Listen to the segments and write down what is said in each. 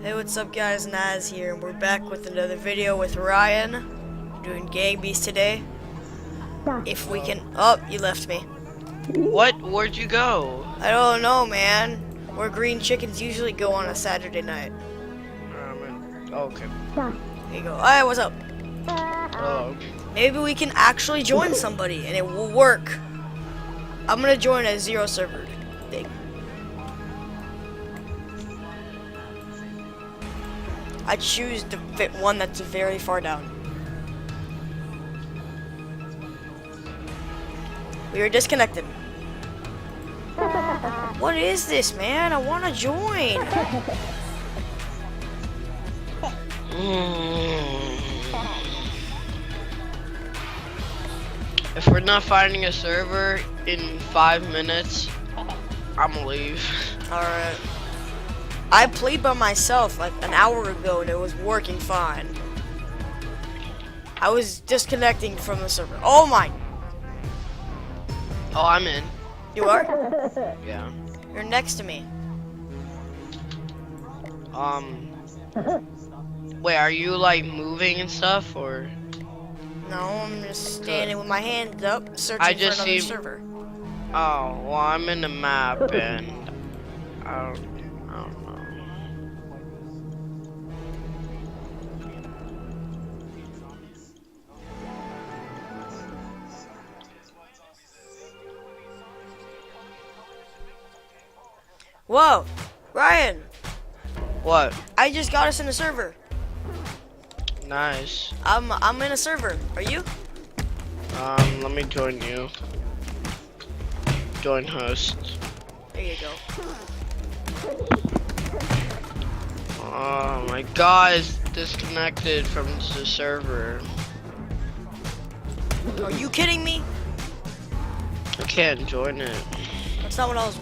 Hey, what's up guys, Naz here, and we're back with another video with Ryan. We're doing Gang Beasts today. If we can... Oh, you left me. What? Where'd you go? I don't know, man. Where green chickens usually go on a Saturday night. Okay. There you go. Alright, what's up? Oh. Maybe we can actually join somebody, and it will work. I'm gonna join a zero server thing. I choose the one that's very far down. We are disconnected. What is this, man? I want to join. If we're not finding a server in 5 minutes, I'm gonna leave. Alright. I played by myself like an hour ago and it was working fine. I was disconnecting from the server. Oh my! Oh, I'm in. You are? Yeah. You're next to me. Wait, are you like moving and stuff, or? No, I'm just standing with my hands up, searching I just for another see- server. Oh, well, I'm in the map and I don't know. Whoa! Ryan! What? I just got us in a server. Nice. I'm in a server. Are you? Let me join you. Join host. There you go. Oh my god, it's disconnected from the server. Are you kidding me? I can't join it. That's not what I was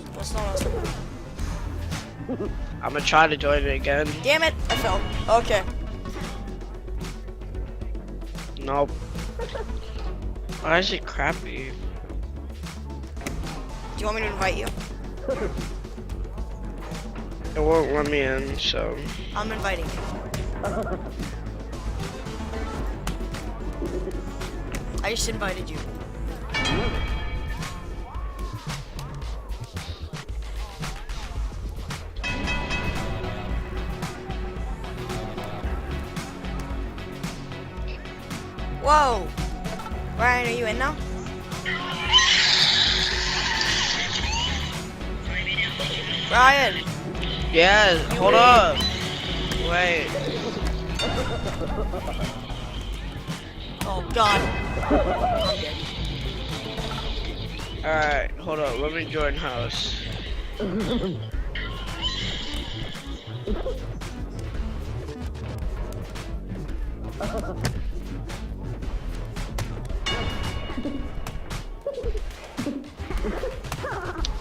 doing. I'm gonna try to join it again. Damn it! I fell. Okay. Nope. Why is it crappy? Do you want me to invite you? It won't let me in, so. I'm inviting you. I just invited you. Whoa! Ryan, are you in now? Ryan! Yeah, hold up. Wait. Oh god. I'm dead. Alright, hold up. Let me join house.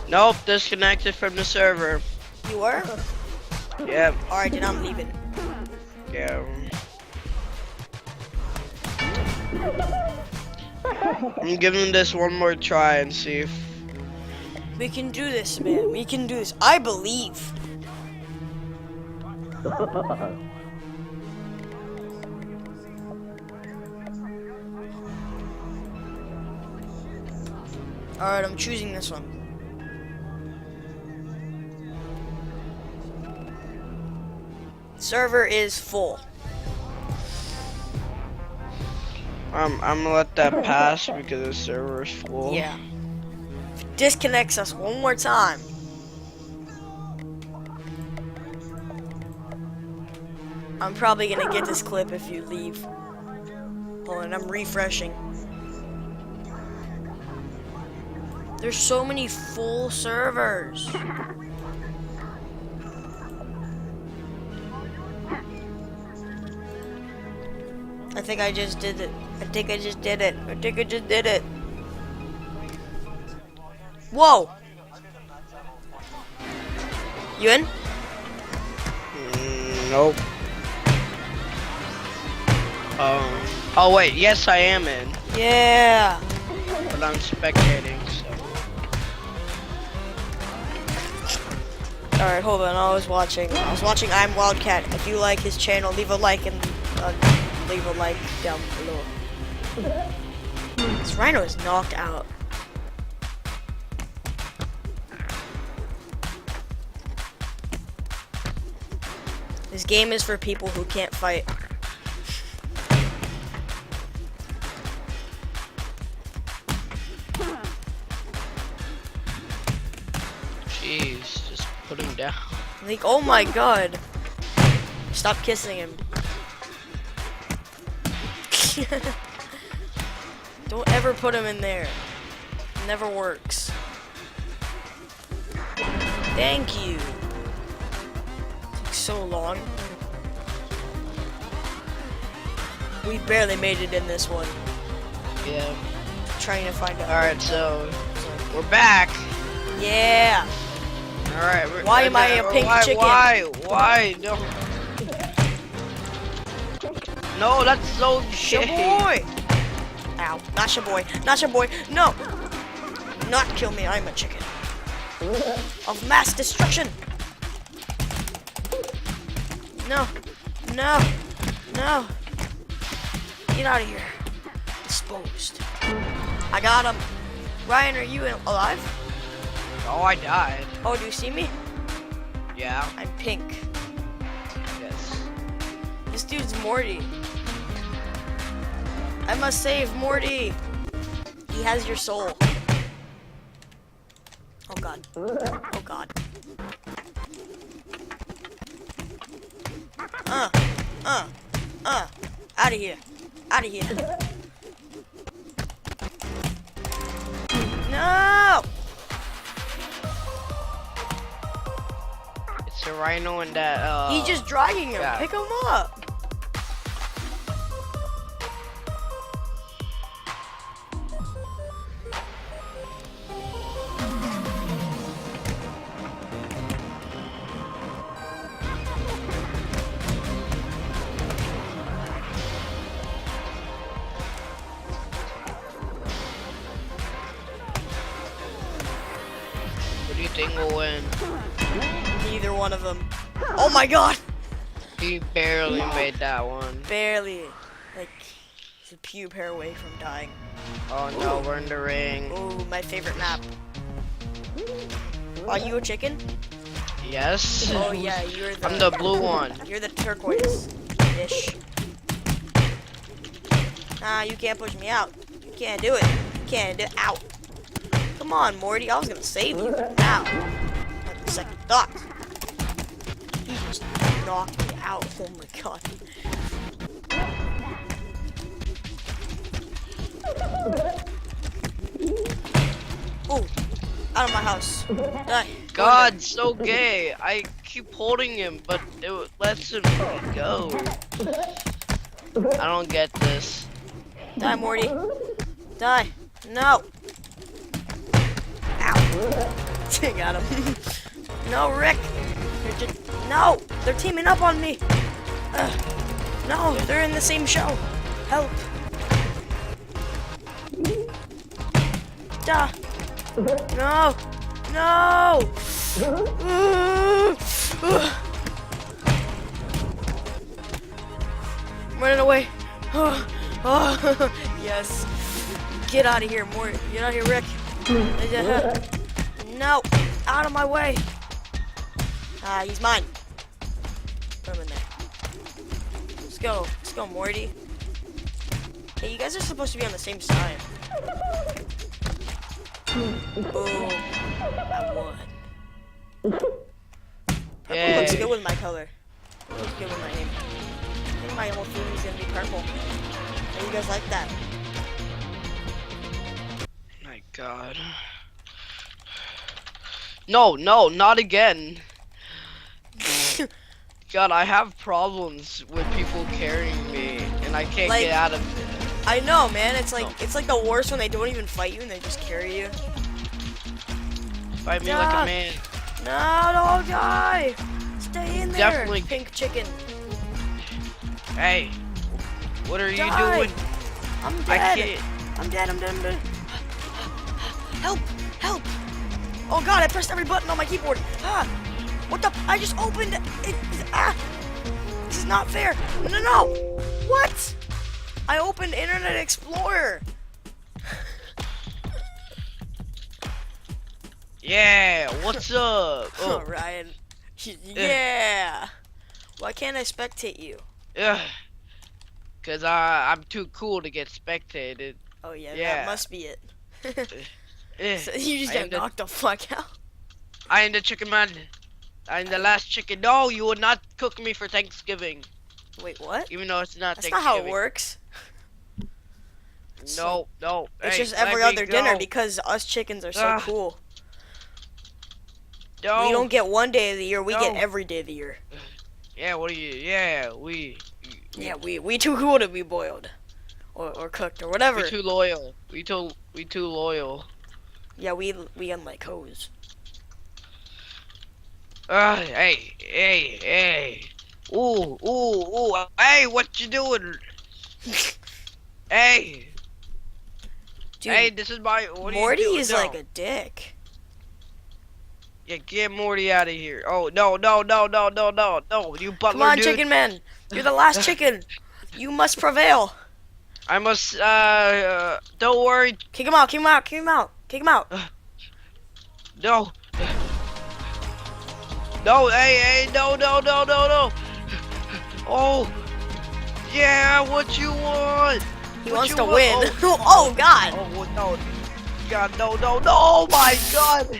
Nope, disconnected from the server. You were? Yep, Alright, then I'm leaving. yeah. I'm giving this one more try and see if. We can do this, man. We can do this. I believe. Alright, I'm choosing this one. Server is full. I'm gonna let that pass because the server is full. Yeah. If it disconnects us one more time. I'm probably gonna get this clip if you leave. Hold on, I'm refreshing. There's so many full servers. I think I just did it. I think I just did it. Whoa! You in? Nope. Oh wait, yes I am in, Yeah. but I'm spectating, so. Alright, hold on. I was watching I'm Wildcat. If you like his channel, leave a like and leave a like down below. This rhino is knocked out. This game is for people who can't fight. Jeez, just put him down. Like, oh my god. Stop kissing him. Don't ever put him in there. It never works. Thank you. Took so long. We barely made it in this one. Yeah. Trying to find out. Alright, so we're back. Yeah. Alright. Why am I a pink chicken? Why? No. No, that's so gay. Shaboy! Ow, not Shaboy. Not Shaboy. No! Not kill me, I'm a chicken. Of mass destruction! No. No. No. Get out of here. Disposed. I got him. Ryan, are you alive? Oh, I died. Oh, do you see me? Yeah. I'm pink. Yes. This dude's Morty. I must save Morty. He has your soul. Oh god. Oh god. Out of here. Out of here. No! It's a rhino and that, He's just dragging him. yeah. Pick him up. What do you think will win? Neither one of them. Oh my god! He barely made that one. Barely. Like, he's a pube hair away from dying. Oh no, we're in the ring. Ooh, my favorite map. Are you a chicken? Yes. Oh yeah, you're the... I'm the blue one. You're the turquoise-ish. Nah, you can't push me out. You can't do it. You can't do it. Ow. Come on, Morty. I was gonna save you. Ow. Had the second thought. He just knocked me out. Oh my god. Ooh. Out of my house. Die. God, so gay. I keep holding him, but it lets him go. I don't get this. Die, Morty. Die. No. Ow. Got him. No, Rick. No. They're teaming up on me. No, they're in the same show. Help. Duh. No. No. I'm running away. Oh, yes. Get out of here, Mort. Get out of here, Rick. No. Out of my way. He's mine. Put him in there. Let's go. Let's go, Morty. Hey, you guys are supposed to be on the same side. Boom. I won. Purple looks good with my color. It looks good with my name. I think my whole theme is gonna be purple. How you guys like that? My God. No, no, not again. God, I have problems with people carrying me, and I can't Like- get out of it. I know, man. It's like the worst when they don't even fight you and they just carry you. Fight me like God. a man. No, don't die. Stay in there. Definitely. Pink chicken. Hey, what are you Die. doing? I'm I dead. can't. I'm dead. I'm dead. I'm dead. Help! Help! Oh god, I pressed every button on my keyboard. Ah! What the? I just opened it. Ah! This is not fair. No, no. What? I opened Internet Explorer. Yeah, what's up? Oh, Ryan. Yeah. Why can't I spectate you? Ugh. Cause I'm too cool to get spectated. Oh yeah, Yeah. that must be it. Ugh. So you just I got am the- knocked the fuck out. I am the chicken man. I am the last chicken. No, you would not cook me for Thanksgiving. Wait, what? Even though it's not That's not Thanksgiving. how it works. No, no. It's Hey, just let every me other dinner go. because us chickens are so Ah. cool. No. We don't get one day of the year, we get No. every day of the year. Yeah, what are you? Yeah, we. Yeah, we too cool to be boiled. Or cooked or whatever. We too loyal. We too loyal. Yeah, we unlike hoes. Hey. Ooh. Hey, what you doing? Hey. Dude, Hey, this is my. What Morty are you doing? is No. like a dick. Yeah, get Morty out of here. Oh, no. You butler Come on, dude. chicken man. You're the last chicken. You must prevail. I must, don't worry. Kick him out, kick him out, kick him out, kick him out. No. No, hey, no. Oh. Yeah, what you want? He What wants you to want? win. Oh, God. Oh, no. God, no, my God.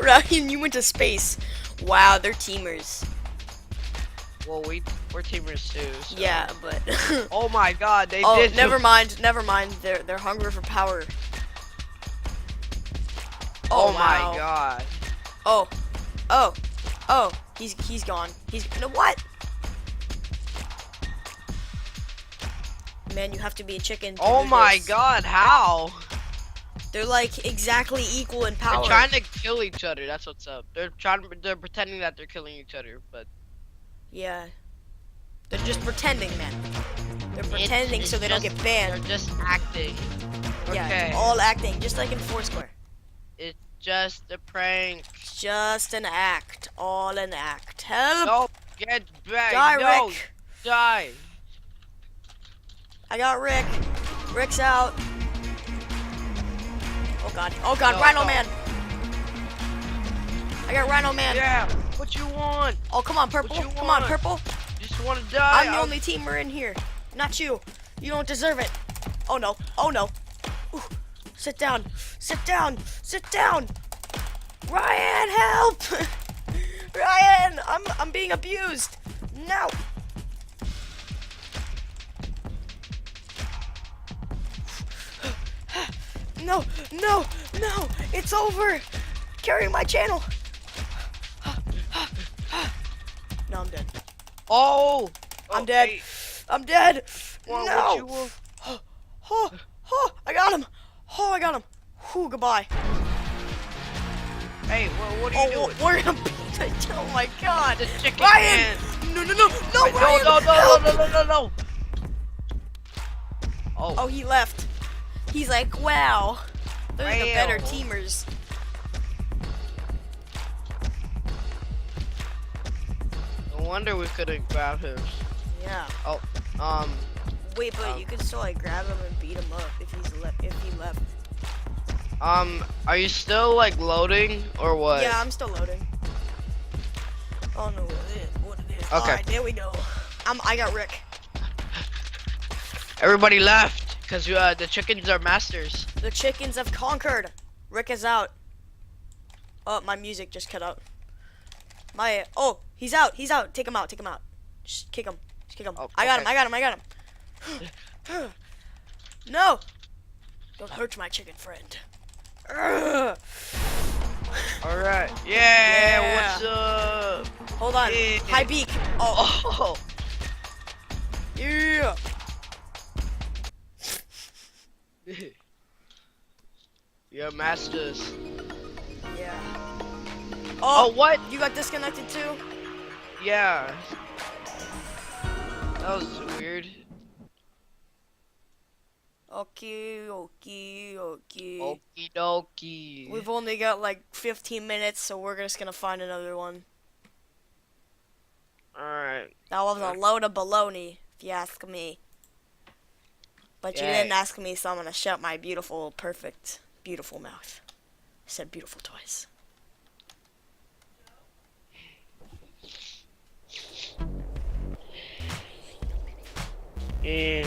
Ryan, you went to space. Wow, they're teamers. Well, we're teamers too. So. Yeah, but Oh my God, they oh, did. never mind. They're hungry for power. Oh wow. my God. Oh, he's gone. No, what? Man, you have to be a chicken. to Oh do my this. God, how? They're like exactly equal in power. They're trying to kill each other. That's what's up. They're pretending that they're killing each other, but Yeah. They're just pretending, man. They're pretending it's so they don't just- get banned. They're just acting. Yeah, Okay. all acting, just like in Foursquare. It's just a prank. It's just an act. All an act. Help! No, get back. Die, no, Rick! die. I got Rick. Rick's out. Oh god, No, Rhino no. Man! I got Rhino Man. Yeah. What you want? Oh, come on, Purple. What you Come on, want? Purple. You just want to die? I'm the only teamer in here. Not you. You don't deserve it. Oh no. Oh no. Ooh. Sit down. Sit down. Sit down. Ryan, help! Ryan, I'm being abused. No. No. It's over. Carry my channel. No, I'm dead. Oh. I'm dead. Hey, I'm dead. what No. you want? Oh, I got him. Oh, I got him. Whew, goodbye. Hey, what are you Oh, doing? we're gonna beat it. Oh my god. The chicken Ryan! man. No, Wait, Ryan! no. help! Oh. Oh, he left. He's like, wow. Those are the better Wow. teamers. No wonder we couldn't grab him. Yeah. Oh, Wait, but you could still like grab him and beat him up if he left. are you still like loading or what? Yeah, I'm still loading. Oh no, what it is. Okay. Alright, there we go. I got Rick. Everybody left because the chickens are masters. The chickens have conquered. Rick is out. Oh, my music just cut out. Oh, he's out. Take him out. Just kick him. Oh, I got okay. him. No. Don't hurt my chicken friend. Ugh. All right. Yeah. Yeah. What's up? Hold on. Yeah. High beak. Oh, Oh. yeah. You're masters. Yeah. Oh, Oh, what? you got disconnected too? Yeah. That was weird. Okay, okay, okay. Okie dokie. We've only got like 15 minutes, so we're just gonna find another one. Alright. That was a load of baloney, if you ask me. But you Yay. didn't ask me, so I'm gonna shut my beautiful, perfect, beautiful mouth. I said beautiful twice. Yeah.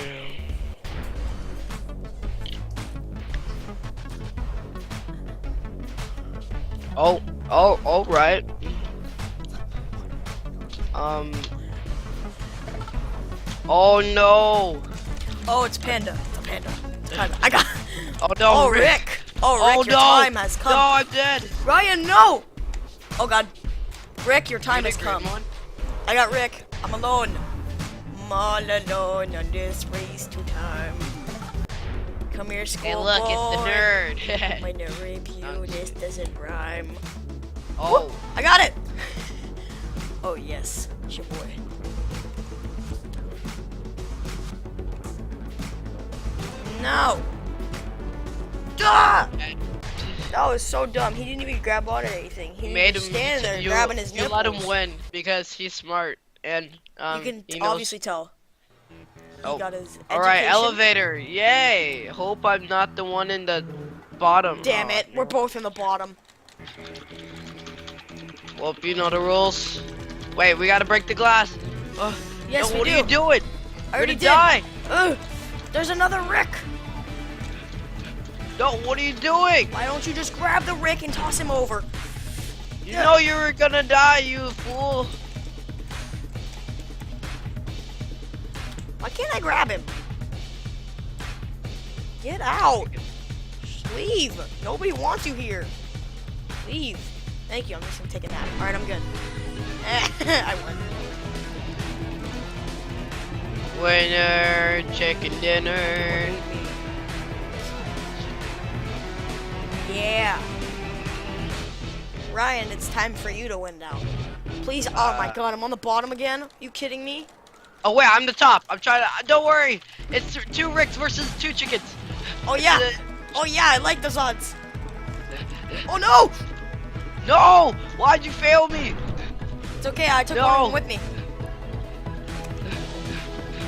Oh, all right. Oh no. Oh, it's Panda. It's a panda. Panda. I got. Oh no, Oh, Rick. Oh, Rick, Oh your no. time has come. No, I'm dead. Ryan, no! Oh god. Rick, your time You has did come. great, man. I got Rick. I'm alone. I'm all alone on this race to time. Come here, Hey, school look, boy. it's the nerd. When I rape you, this doesn't rhyme. Oh, I got it! Oh yes, it's your boy. No! Ah! That was so dumb. He didn't even grab on to anything. He made was him. standing there you, grabbing his you nipples. let him win because he's smart and You can he knows. obviously tell. He Oh. got his All right, education. elevator. Yay! Hope I'm not the one in the bottom. Damn Oh, it, we're both in the bottom. Well, you know the rules. Wait, we gotta break the glass. Yes, no, we what do. are you doing? I already You're did. gonna die. Ugh, there's another Rick. No, what are you doing? Why don't you just grab the Rick and toss him over? You Yeah. know you were gonna die, you fool. Why can't I grab him? Get out. Just leave. Nobody wants you here. Leave. Thank you. I'm just gonna take a nap. All right, I'm good. I won. Winner, chicken dinner. Yeah. Ryan, it's time for you to win now. Please. Oh my God, I'm on the bottom again. You kidding me? Oh wait, I'm the top. I'm trying to. Don't worry. It's 2 Ricks versus 2 chickens. Oh yeah. Oh yeah, I like those odds. Oh no! No! Why'd you fail me? It's okay. I took No. one of them with me.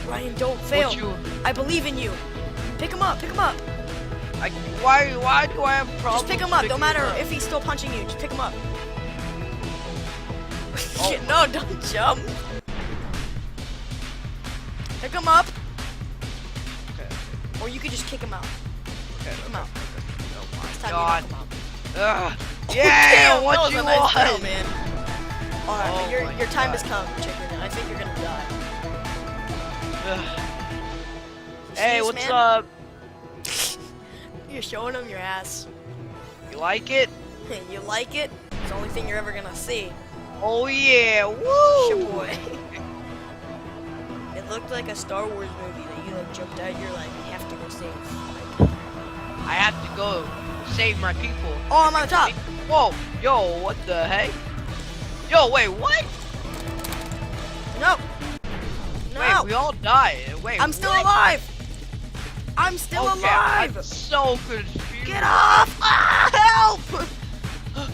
Ryan, don't fail. What you? I believe in you. Pick him up. Pick him up. Why do I have problems? Just pick him up. picking Don't matter him up? if he's still punching you. Just pick him up. Oh. Shit, no, don't jump. Pick him up, Okay. or you could just kick him out. Okay. Kick him out. Oh It's my time God. you knock him out. Ugh. Oh, Yeah. damn, What that was you a nice want? throw, man. All right, Oh but your my time has God. come, chicken. I think you're gonna die. Ugh. You see Hey, this, what's man? up? You're showing him your ass. You like it? You like it? It's the only thing you're ever gonna see. Oh yeah. Woo! Boy. It looked like a Star Wars movie that you like jumped out. You're like, I have to go save. Like, I have to go save my people. oh, I'm on the top. Whoa. Yo, what the heck? Yo, wait, what? No. No. Wait, we all died. Wait, I'm still what? alive. I'm still Okay, alive. I'm so confused. Get off! Ah, help!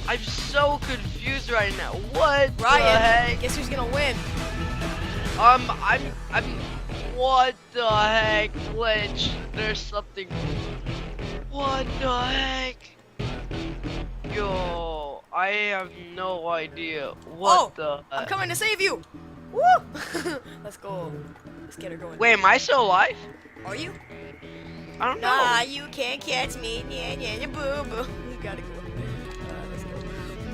I'm so confused right now. What the Ryan, heck? guess who's gonna win? I'm. What the heck, Glitch? There's something. What the heck? Yo, I have no idea. What the I'm heck? coming to save you. Woo! Let's go. Let's get her going. Wait, am I still alive? Are you? I don't Nah, know. you can't catch me. Yeah, yeah, yeah, boo, boo. You gotta go. Let's go.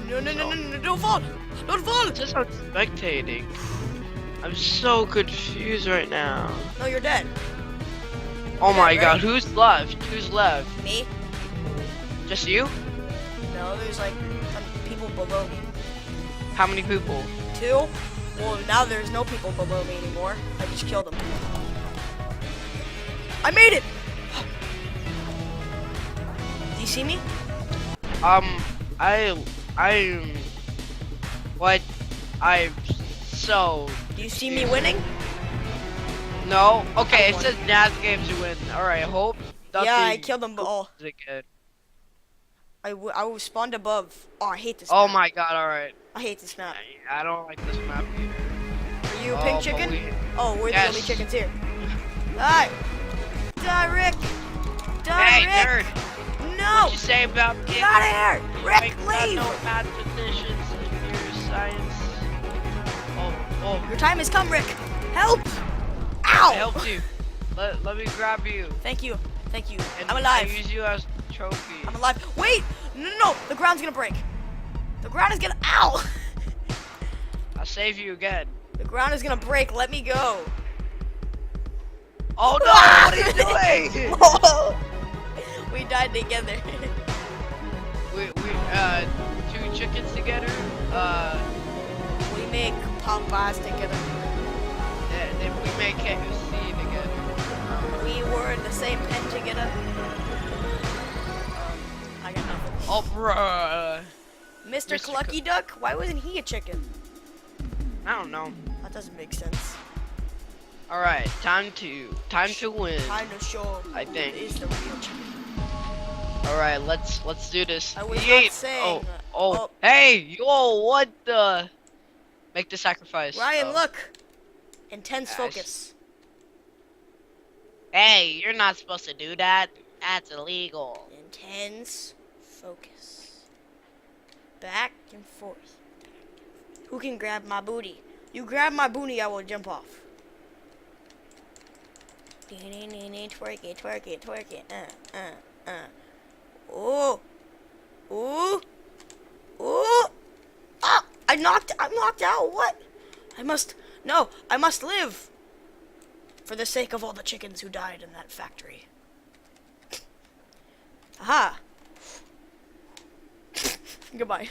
No, no, no, no, no, don't fall! Don't fall! Just I'm spectating. I'm so confused right now. No, you're dead. Oh my right? God, who's left? Who's left? Me? Just you? No, there's like some people below me. How many people? 2? Well, now there's no people below me anymore. I just killed them. I made it! Do you see me? What? I'm so. Do you see me winning? No. Okay, I it won. says Naz games you win. All right, hope Ducky, Yeah, I killed them all. again. I was spawned above. Oh, I hate this Oh map. my god, alright. I hate this map. I don't like this map either. Are you a Oh, pink but chicken? we- Oh, we're the Yes. only chickens here. Die! Die, Rick! Die, Hey, Rick! nerd! No! What you say about Get out of here! Rick, Make leave! no mathematicians in your science? Oh, Your time has come, Rick! Help! I Ow! helped you. Let me grab you. Thank you. Thank you. And I'm alive. I use you as trophy. I'm alive. Wait! No, no, no! The ground's gonna break. The ground is gonna. Ow! I'll save you again. The ground is gonna break. Let me go. Oh no! What are you doing? Whoa! We died together. we 2 chickens together. We make Popeyes together. Then we make KFC together. We were in the same pen together. I got nothing. Oh bruh. Mr. Mr. Clucky Duck? Why wasn't he a chicken? I don't know. That doesn't make sense. All right, time to win. Time to show I who think. is the real chicken. All right, let's do this. I was Yeet. not saying. Oh, hey, yo, what the? Make the sacrifice. Ryan, Oh. look. Intense Gosh. focus. Hey, you're not supposed to do that. That's illegal. Intense focus. Back and forth. Who can grab my booty? You grab my booty, I will jump off. Twerk it, twerk it, twerk it. Ooh. Ooh. Ooh. Ah! I'm knocked out. What? I must live. For the sake of all the chickens who died in that factory. Aha. Goodbye.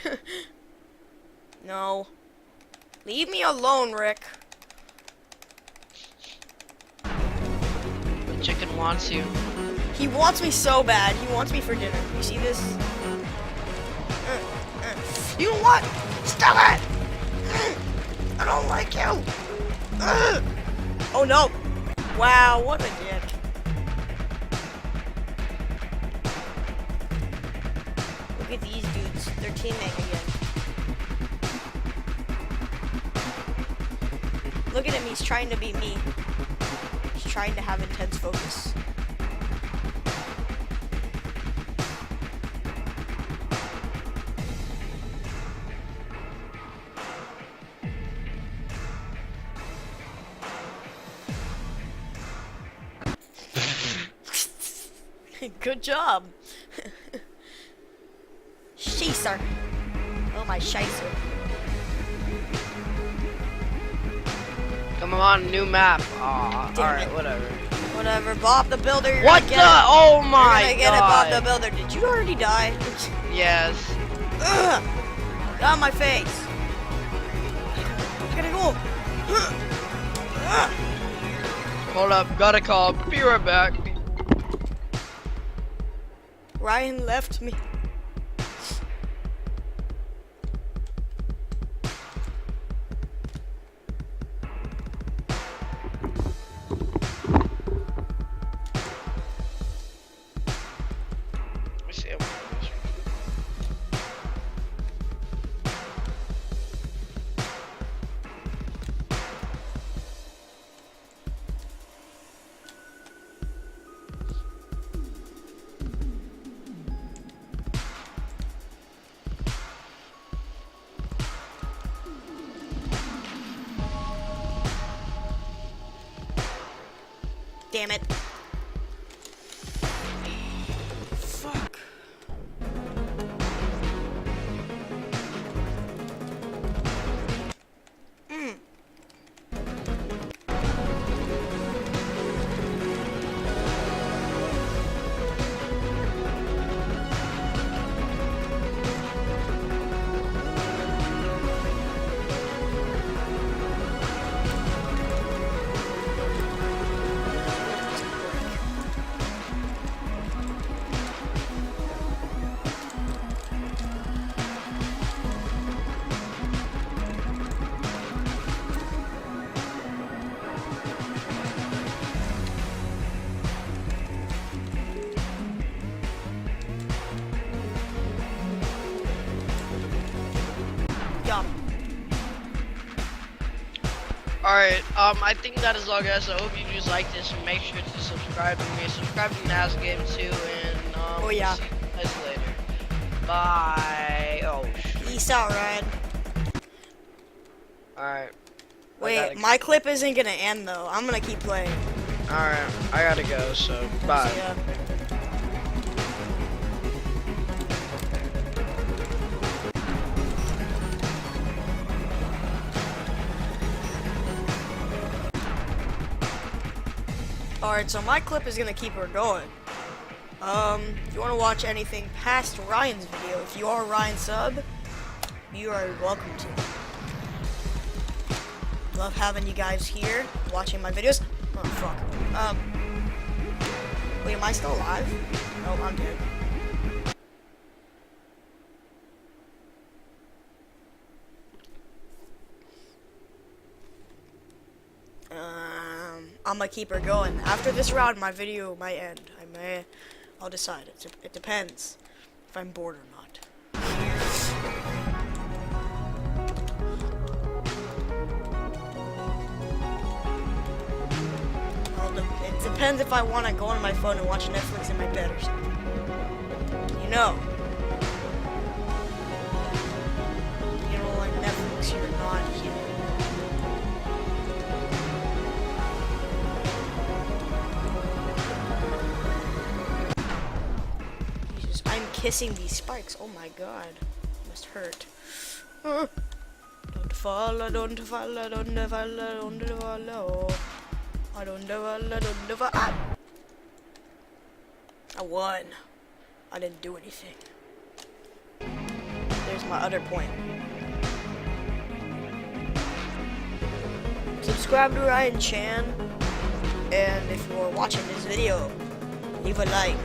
No. Leave me alone, Rick. The chicken wants you. He wants me so bad. He wants me for dinner. You see this? You know what? Stop it! I don't like you. Oh no. Wow, what a dick. Look at these dudes. They're teaming again. Look at him. He's trying to beat me. He's trying to have intense focus. Good job. Sheeser. Oh my shicer. Come on, new map. Aw, Damn alright, it. whatever. Whatever. Bob the Builder. You're What gonna the? get it. Oh You're my gonna get it, Bob the god. Builder. Did you already die? Yes. Ugh. Get on my face. I gotta go. Ugh. Hold up, gotta call. Be right back. Ryan left me. Let me see. Damn it. Fuck. Alright, I think that is all, guys. I hope you just like this and make sure to subscribe to me. Subscribe to Nas Game too, and Oh, yeah. see you guys later. Bye. Oh, shoot. Peace out, Ryan. Alright. Wait, my clip isn't gonna end though. I'm gonna keep playing. Alright, I gotta go, so bye. See ya. Alright, so my clip is gonna keep her going. If you wanna watch anything past Ryan's video, if you are a Ryan sub, you are welcome to. Love having you guys here, watching my videos. Oh, fuck. Wait, am I still alive? No, I'm dead. I'm gonna keep her going. After this round, my video might end. I'll decide. It depends if I'm bored or not. It depends if I want to go on my phone and watch Netflix in my bed or something. You know, like Netflix, you're not here. Jesus, I'm kissing these spikes. Oh my god, must hurt. Don't fall, don't fall, don't fall, don't fall. I won. I didn't do anything. There's my other point. Subscribe to Ryan Chan, and if you're watching this video, leave a like.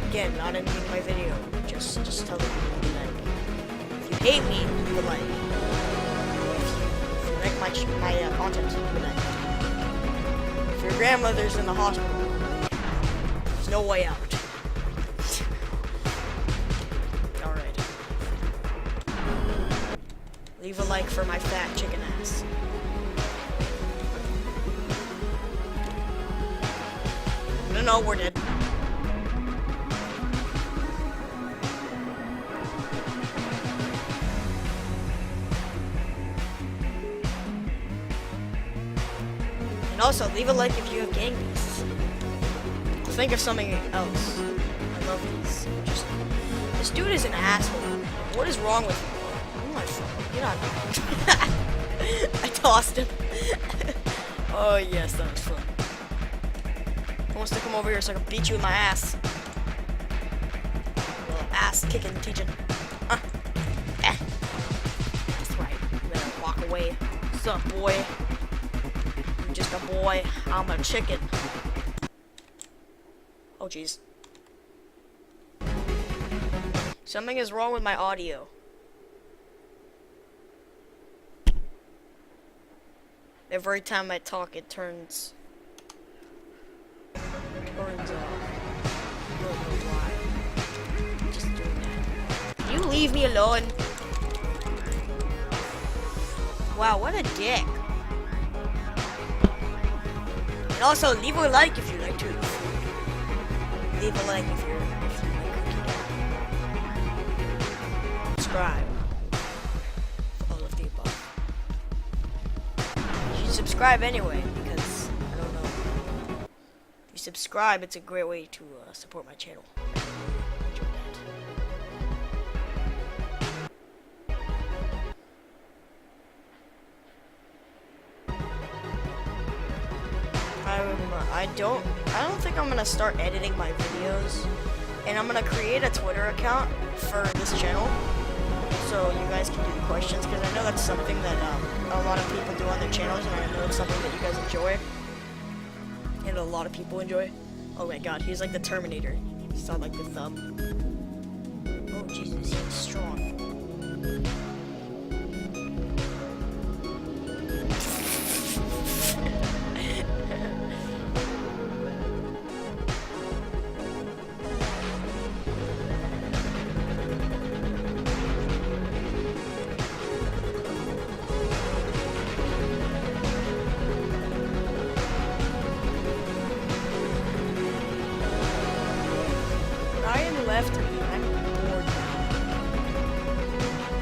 Again, not ending my video. Just tell them to leave a like. If you hate me, leave a like. If you like my content, leave a like. If your grandmother's in the hospital, there's no way out. Alright. Leave a like for my fat chicken ass. No, we're dead. And also, leave a like if you have gang beasts. Think of something else. I love these. This dude is an asshole. What is wrong with him? Oh my fuck. Get out of here. I tossed him. Oh yes, that was fun. Who wants to come over here so I can beat you with my ass? Little ass kicking, teaching. That's right. You better walk away. What's up, boy? I'm just a boy. I'm a chicken. Oh jeez. Something is wrong with my audio. Every time I talk, it turns off. I don't know why. Just doing that. Can you leave me alone? Wow, what a dick. And also, leave a like if you like to. Leave a like if you like cookie. Subscribe. All of the above. You should subscribe anyway, because, I don't know. If you subscribe, it's a great way to support my channel. Enjoy that. I don't think I'm gonna start editing my videos, and I'm gonna create a Twitter account for this channel, so you guys can do the questions, because I know that's something that a lot of people do on their channels, and I know it's something that you guys enjoy, and a lot of people enjoy. Oh my god, he's like the Terminator. He saw like the thumb. Oh Jesus, he's strong. left me. I'm bored now.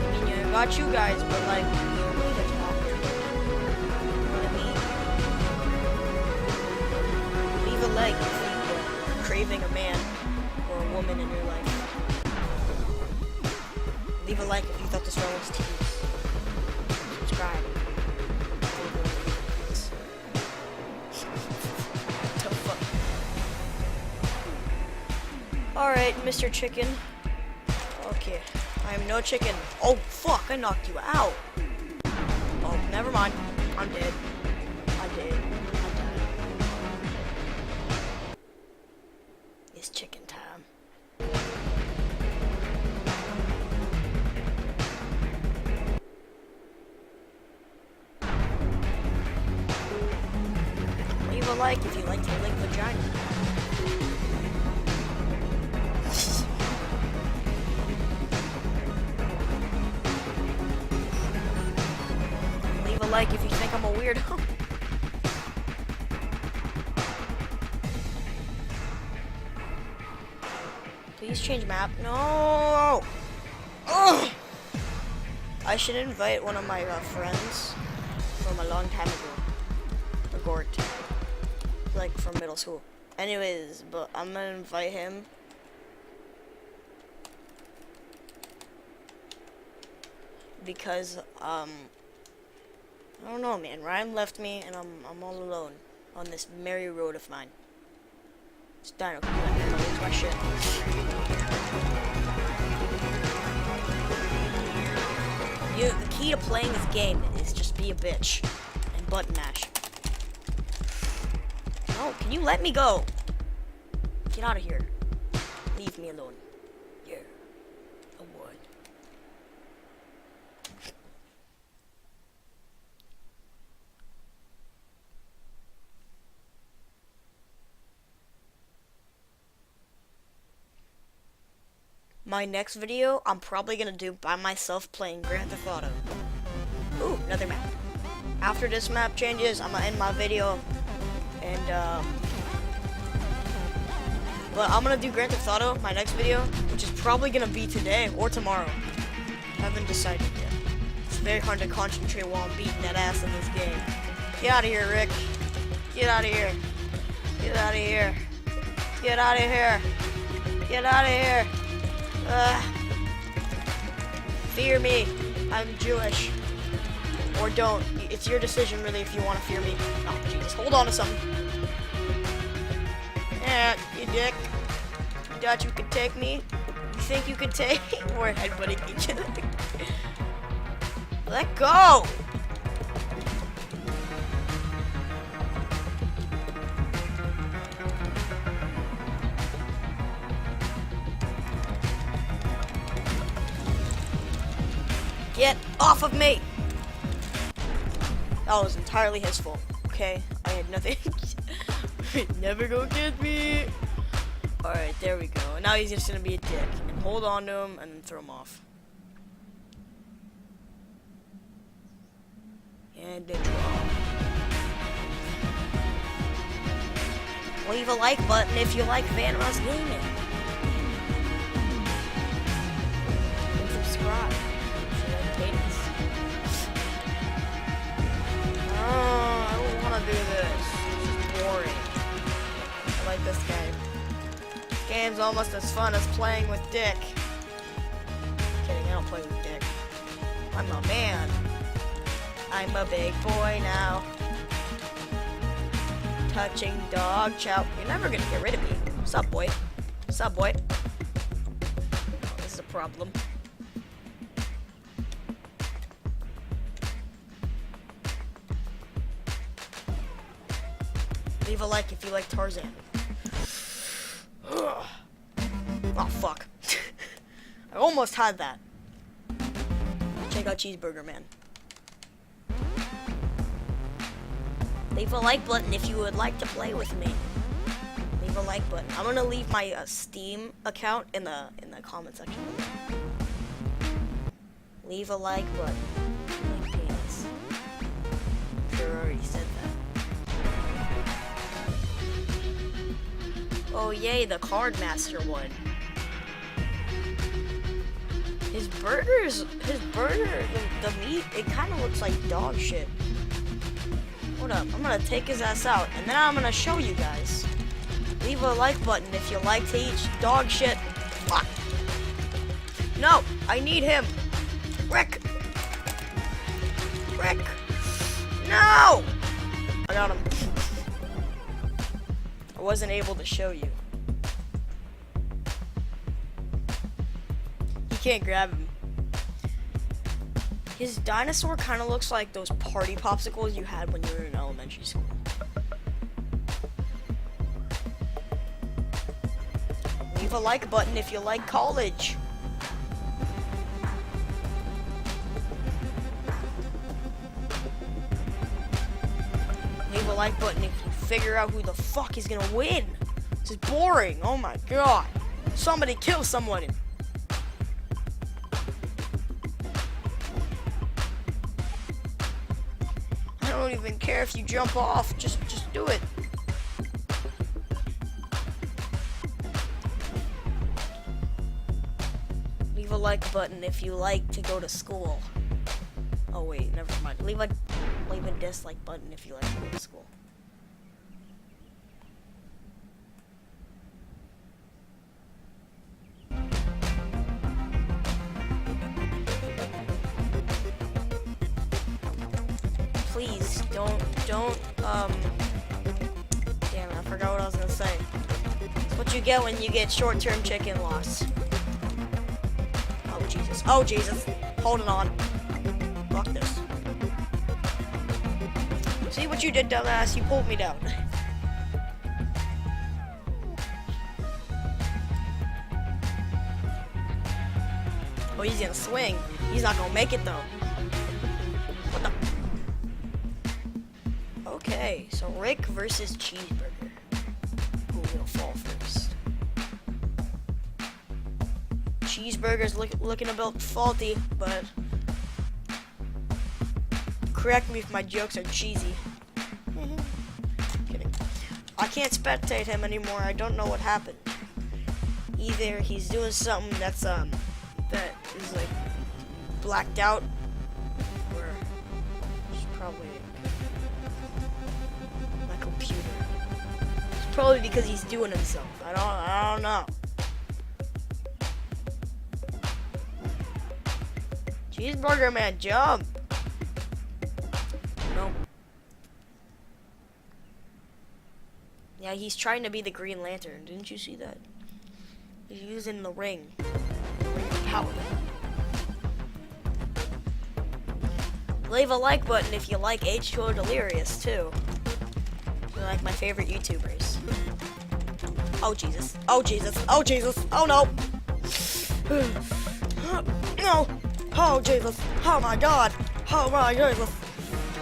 I mean, I got you guys, but like, you need to talk to me. You know what I mean? Leave a like if you're craving a man or a woman in your life. Leave a like if you thought this one was tedious. Subscribe. Alright, Mr. Chicken. Okay, I am no chicken. Oh, fuck, I knocked you out. Oh, never mind. I'm dead. I'm dead. I'm dead. It's chicken time. Leave a like if you like to lick vagina. Leave a like if you think I'm a weirdo. Please change map. No! Ugh! I should invite one of my friends from a long time ago. A Gort. Like from middle school. Anyways, but I'm gonna invite him. Because, I don't know, man. Ryan left me, and I'm all alone on this merry road of mine. It's Dino. Come on, I'm gonna lose my shit. The key to playing this game is just be a bitch and button mash. No, can you let me go? Get out of here. Leave me alone. Yeah, I would. My next video, I'm probably gonna do by myself playing Grand Theft Auto. Ooh, another map. After this map changes, I'm gonna end my video, and but I'm gonna do Grand Theft Auto, my next video, which is probably gonna be today or tomorrow. Haven't decided yet. It's very hard to concentrate while I'm beating that ass in this game. Get out of here, Rick. Get out of here. Get out of here. Get out of here. Get out of here. Fear me. I'm Jewish. Or don't. It's your decision, really, if you want to fear me. Oh, Jesus. Hold on to something. Yeah, you dick. You thought you could take me? You think you could take me? We're headbutting each other. Let go! Get off of me! That was entirely his fault, okay? I had nothing. Never gonna get me! Alright, there we go. Now he's just gonna be a dick. And hold on to him and then throw him off. And then draw. Leave a like button if you like Vanrust Gaming. And subscribe. Oh, I don't want to do this. It's boring. I like this game. This game's almost as fun as playing with Dick. Kidding, I don't play with Dick. I'm a man. I'm a big boy now. Touching dog chow. You're never gonna get rid of me. What's up, boy? What's up, boy? Oh, this is a problem. Leave a like if you like Tarzan. Oh, fuck. I almost had that. Check out Cheeseburger Man. Leave a like button if you would like to play with me. Leave a like button. I'm gonna leave my Steam account in the comment section. Leave a like button. Like penis. I'm sure I already said that. Oh yay, the Card Master one. his burger, the meat, it kind of looks like dog shit. Hold up, I'm gonna take his ass out, and then I'm gonna show you guys. Leave a like button if you like to eat dog shit. Fuck. No, I need him. Rick. Rick. No! I got him. I wasn't able to show you. You can't grab him. His dinosaur kind of looks like those party popsicles you had when you were in elementary school. Leave a like button if you like college. Leave a like button if you figure out who the fuck is gonna win. This is boring. Oh my god. Somebody kill someone. I don't even care if you jump off. Just do it. Leave a like button if you like to go to school. Oh wait, never mind. Leave a dislike button if you like to go to school. Please don't damn it, I forgot what I was gonna say. It's what you get when you get short-term chicken loss. Oh Jesus, hold it on. Fuck this. See what you did, dumbass, you pulled me down. Oh, he's gonna swing. He's not gonna make it though. What the? Okay, so Rick versus Cheeseburger. Who will fall first? Cheeseburger's looking a bit faulty, but correct me if my jokes are cheesy. Kidding. I can't spectate him anymore. I don't know what happened. Either he's doing something that's that is like blacked out, or it's probably my computer. It's probably because he's doing himself. I don't know. Cheeseburger man, jump! Nope. Yeah, he's trying to be the Green Lantern. Didn't you see that? He's using the ring. The ring of power. Leave a like button if you like H2O Delirious, too. You're like my favorite YouTubers. Oh, Jesus. Oh, Jesus. Oh, Jesus. Oh, no. No. Oh, Jesus. Oh, my God. Oh, my Jesus.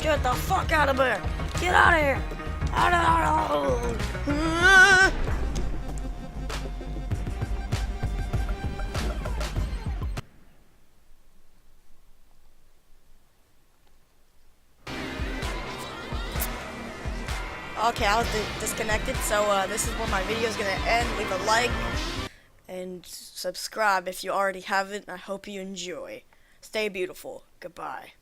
Get the fuck out of here. Get out of here. Out of here. Okay, I was disconnected, so this is where my video is going to end. Leave a like and subscribe if you already haven't. I hope you enjoy. Stay beautiful. Goodbye.